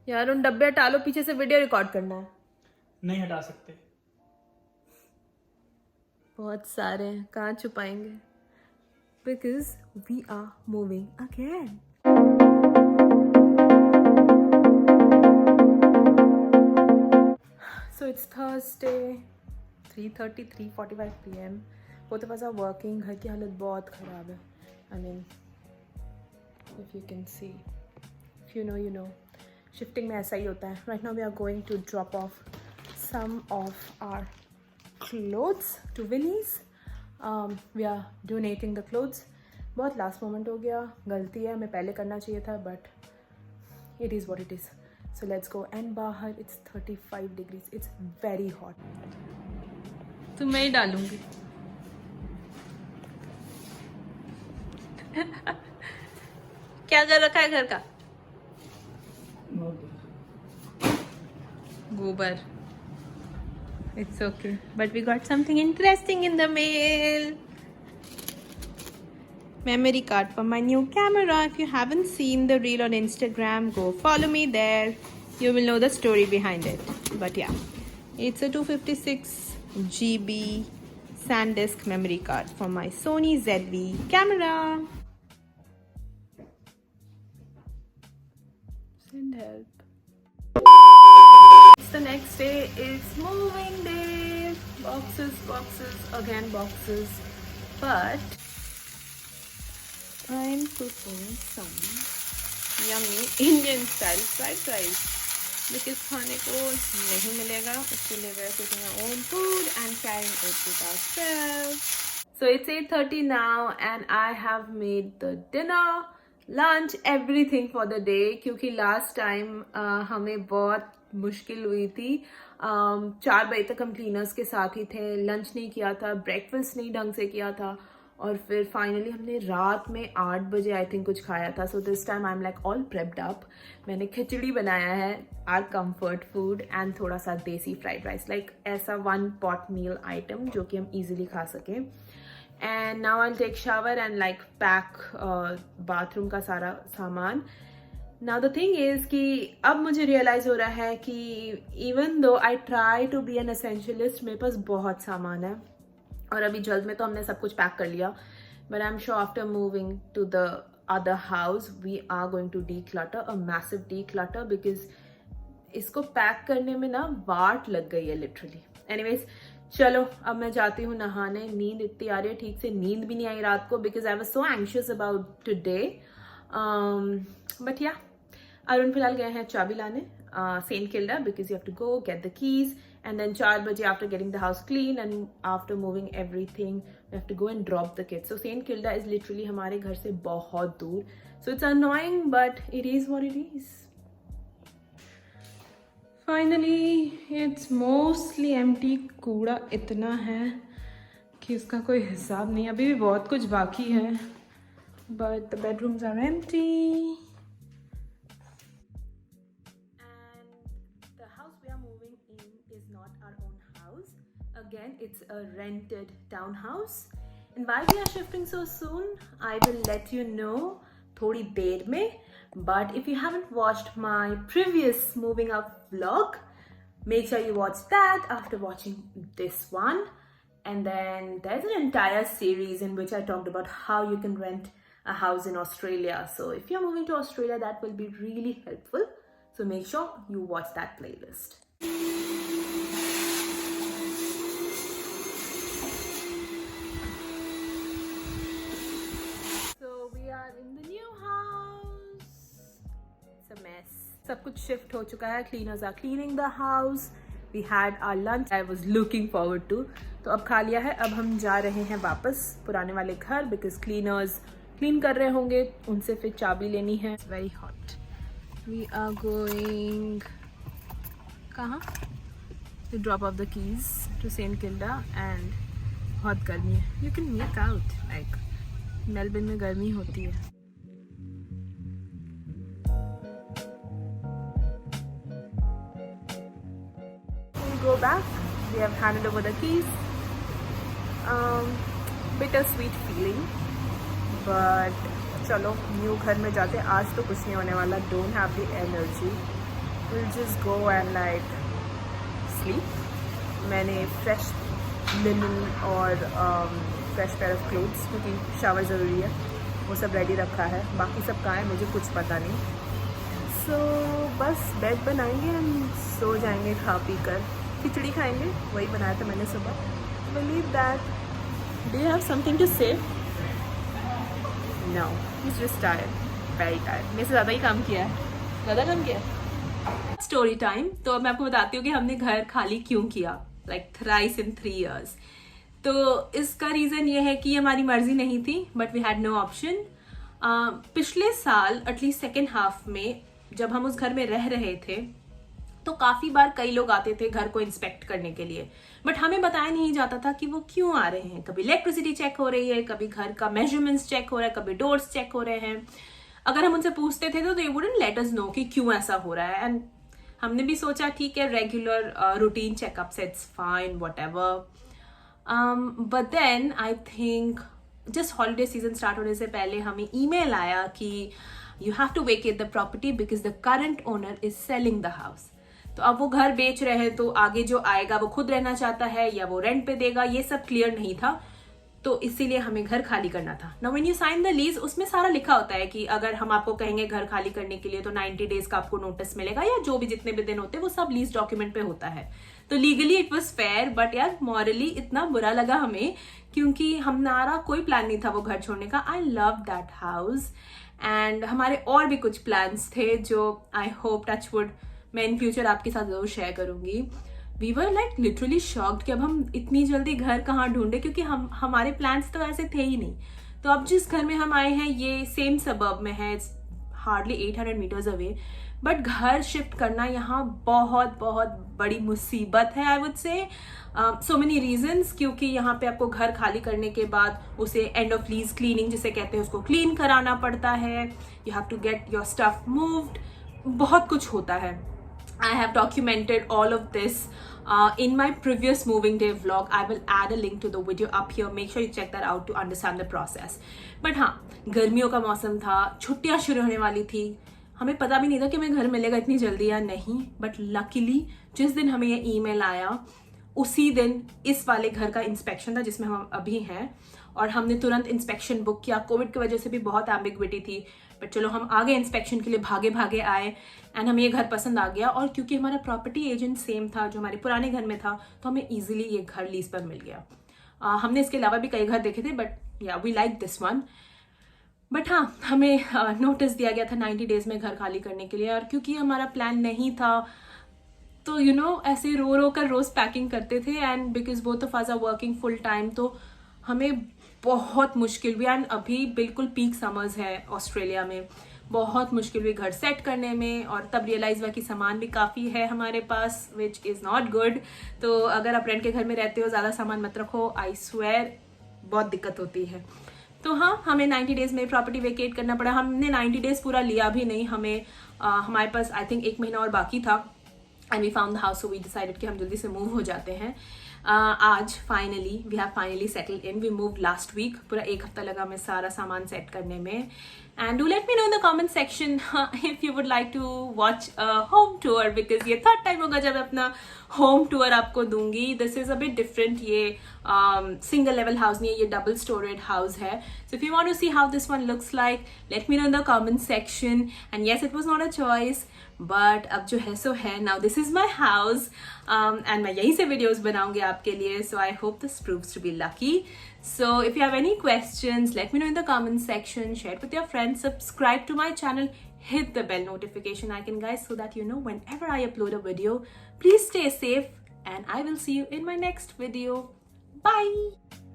यार उन डब्बे हटा लो, पीछे से वीडियो रिकॉर्ड करना है। नहीं हटा सकते। बहुत सारे हैं, कहाँ छुपाएंगे? Because we are moving again. So it's Thursday, 3:30, 3:45 p.m. Both of us are working. घर की हालत बहुत ख़राब है. I mean, if you can see, if you know, you know. Shifting में ऐसा ही होता है. Right now we are going to drop off some of our clothes to Winnie's. We are donating the clothes. बहुत last moment हो गया. गलती है, हमें पहले करना चाहिए था, but it is what it is. So let's go. And बाहर it's 35 degrees. It's very hot. तो मैं ही डालूंगी. क्या कर रखा है घर का? गोबर. It's okay. But we got something interesting in the mail. Memory card for my new camera. If you haven't seen the reel on Instagram, go follow me there. You will know the story behind it. But yeah, it's a 256 GB SanDisk memory card for my Sony ZV camera. Send help. It's the next day. It's moving day. Boxes, again boxes. But I'm cooking some yummy Indian style fried rice because खाने को नहीं मिलेगा, उसके लिए we're cooking our own food and sharing it with ourselves. So it's 8:30 now and I have made the dinner, lunch, everything for the day क्योंकि last time हमें बहुत मुश्किल हुई थी. 4 बजे तक हम क्लीनर्स के साथ ही थे, लंच नहीं किया था, ब्रेकफास्ट नहीं ढंग से किया था और फिर फाइनली हमने रात में 8 बजे आई थिंक कुछ खाया था. So this time I am like all prepped up. मैंने खिचड़ी बनाया है, आर कंफर्ट फूड, एंड थोड़ा सा देसी फ्राइड राइस, लाइक ऐसा 1 पॉट मील आइटम जो कि हम इजीली खा सकें. And now I take shower and like pack bathroom का सारा सामान. नाउ द थिंग इज कि अब मुझे रियलाइज हो रहा है कि even though I try to be an essentialist, मेरे पास बहुत सामान है और अभी जल्द में तो हमने सब कुछ पैक कर लिया. But I am sure after moving to the other house we are going to declutter, a massive declutter, because इसको पैक करने में ना वाट लग गई है लिटरली. एनीवेज चलो अब मैं जाती हूँ नहाने. नींद इतनी आ रही है, ठीक से नींद भी नहीं आई रात को because I was so anxious about today. But yeah Arun फिलहाल गए हैं चाबी लाने St Kilda because you have to go get the keys. And then 4 baje after getting the house clean and after moving everything, we have to go and drop the kids. So Saint Kilda is literally हमारे घर से बहुत दूर. So it's annoying, but it is what it is. Finally, it's mostly empty. कूड़ा इतना है कि उसका कोई हिसाब नहीं. अभी भी बहुत कुछ बाकी है. But the bedrooms are empty. Again, it's a rented townhouse. And why we are shifting so soon, I will let you know थोड़ी देर में. But if you haven't watched my previous moving up vlog, make sure you watch that after watching this one. And then there's an entire series in which I talked about how you can rent a house in Australia. So if you're moving to Australia, that will be really helpful. So make sure you watch that playlist. In the new house, it's a mess. सब कुछ shift हो चुका है. Cleaners are cleaning the house. We had our lunch. I was looking forward to. तो अब खा लिया है. अब हम जा रहे हैं वापस पुराने वाले घर because cleaners clean कर रहे होंगे. उनसे फिर चाबी लेनी है. It's very hot. We are going कहाँ? To drop off the keys to Saint Kilda and बहुत गर्मी है. You can make out like Melbourne में गर्मी होती है. We go back. We have handed over the keys. Bittersweet feeling, but चलो new घर में जाते. आज तो कुछ नहीं होने वाला. Don't have the energy. we'll just go and like sleep. मैंने फ्रेश लिनन और फ्रेश पेयर ऑफ क्लोथ्स, क्योंकि शावर ज़रूरी है, वो सब रेडी रखा है. बाकी सब कहाँ है मुझे कुछ पता नहीं. सो बस बेड बनाएंगे, हम सो जाएंगे खा पी कर. खिचड़ी खाएंगे, वही बनाया था मैंने सुबह. Believe that. Do you have something to say? No, he is just tired, very tired. मेरे से ज़्यादा ही काम किया है. ज़्यादा काम किया. Story time. तो अब मैं आपको बताती हूँ कि हमने घर खाली क्यों किया, लाइक थ्राइस इन 3 years. तो इसका रीज़न ये है कि हमारी मर्जी नहीं थी, but we had no option. पिछले साल एटलीस्ट सेकेंड हाफ में जब हम उस घर में रह रहे थे, तो काफ़ी बार कई लोग आते थे घर को इंस्पेक्ट करने के लिए, बट हमें बताया नहीं जाता था कि वो क्यों आ रहे हैं. कभी इलेक्ट्रिसिटी चेक हो रही है, कभी घर का मेजरमेंट्स चेक हो रहा है, कभी डोर्स चेक हो रहे हैं. अगर हम उनसे पूछते थे तो they wouldn't let us know कि क्यों ऐसा हो रहा है. एंड हमने भी सोचा ठीक है, रेगुलर रूटीन चेकअप से it's fine, whatever. But then I think just holiday season start होने से पहले हमें ईमेल आया कि you have to vacate the property because the current owner is selling the house. तो अब वो घर बेच रहे हैं, तो आगे जो आएगा वो खुद रहना चाहता है या वो रेंट पे देगा, ये सब क्लियर नहीं था. तो इसीलिए हमें घर खाली करना था. Now when you sign the lease, उसमें सारा लिखा होता है कि अगर हम आपको कहेंगे घर खाली करने के लिए तो 90 डेज का आपको नोटिस मिलेगा, या जो भी जितने भी दिन होते हैं वो सब लीज डॉक्यूमेंट पे होता है. तो legally it was fair, but यार मॉरली इतना बुरा लगा हमें, क्योंकि हमारा कोई प्लान नहीं था वो घर छोड़ने का. I love that house and हमारे और भी कुछ प्लान्स थे जो आई होप टच वुड मैं इन फ्यूचर आपके साथ जरूर शेयर करूंगी. We were like literally shocked कि अब हम इतनी जल्दी घर कहाँ ढूंढे, क्योंकि हमारे प्लान्स तो ऐसे थे ही नहीं. तो अब जिस घर में हम आए हैं ये सेम सबर्ब में है, it's hardly 800 meters away. But घर शिफ्ट करना यहाँ बहुत बहुत बड़ी मुसीबत है, I would say. So many regions, क्योंकि यहाँ पे आपको घर खाली करने के बाद उसे एंड ऑफ लीज क्लीनिंग जिसे कहते हैं उसको क्लीन कराना पड़ता है. You have to get your stuff moved, बहुत कुछ होता है. I have documented all of this in my previous moving day vlog. I will add a link to the video up here. Make sure you check that out to understand the process. But हाँ, गर्मियों का मौसम था, छुट्टियाँ शुरू होने वाली थी. हमें पता भी नहीं था कि हमें घर मिलेगा इतनी जल्दी या नहीं. बट लकीली जिस दिन हमें ये ईमेल आया, उसी दिन इस वाले घर का इंस्पेक्शन था जिसमें हम अभी हैं, और हमने तुरंत इंस्पेक्शन बुक किया. कोविड की वजह से भी बहुत एम्बिग्विटी थी, बट चलो हम आगे इंस्पेक्शन के लिए भागे भागे आए एंड हमें ये घर पसंद आ गया. और क्योंकि हमारा प्रॉपर्टी एजेंट सेम था जो हमारे पुराने घर में था, तो हमें इजीली ये घर लीज पर मिल गया. हमने इसके अलावा भी कई घर देखे थे, बट या we like this one. But हाँ, हमें नोटिस दिया गया था 90 डेज में घर खाली करने के लिए. और क्योंकि हमारा प्लान नहीं था, तो यू नो ऐसे रो रो कर रोज पैकिंग करते थे. And because both of us are working full time, तो हमें बहुत मुश्किल हुई. एंड अभी बिल्कुल पीक समर्स है ऑस्ट्रेलिया में, बहुत मुश्किल हुई घर सेट करने में. और तब रियलाइज हुआ कि सामान भी काफ़ी है हमारे पास, विच इज़ नॉट गुड. तो अगर आप रेंट के घर में रहते हो, ज़्यादा सामान मत रखो, आई स्वेयर बहुत दिक्कत होती है. तो हाँ, हमें 90 डेज में प्रॉपर्टी वेकेट करना पड़ा. हमने 90 डेज पूरा लिया भी नहीं, हमें हमारे पास आई थिंक 1 महीना और बाकी था. And we found the house, so we decided कि हम जल्दी से मूव हो जाते हैं. आज finally we have finally settled in. We moved last week. पूरा 1 हफ्ता लगा हमें सारा सामान सेट करने में. And do let me know in the comment section if you would like to watch home tour, because ये 3rd टाइम होगा जब मैं अपना होम टूर आपको दूंगी. This is a bit different. ये सिंगल लेवल हाउस नहीं है, ये डबल स्टोरेड हाउस है. So if you want to see how this one looks like, let me know in the comment section. And yes, it was not a choice, but अब जो है सो है. Now this is my house and मैं यहीं से videos बनाऊंगी आपके लिए. So I hope this proves to be lucky. So if you have any questions, let me know in the comment section. Share it with your friends. Subscribe to my channel. Hit the bell notification icon, guys, so that you know whenever I upload a video. Please stay safe and I will see you in my next video. Bye.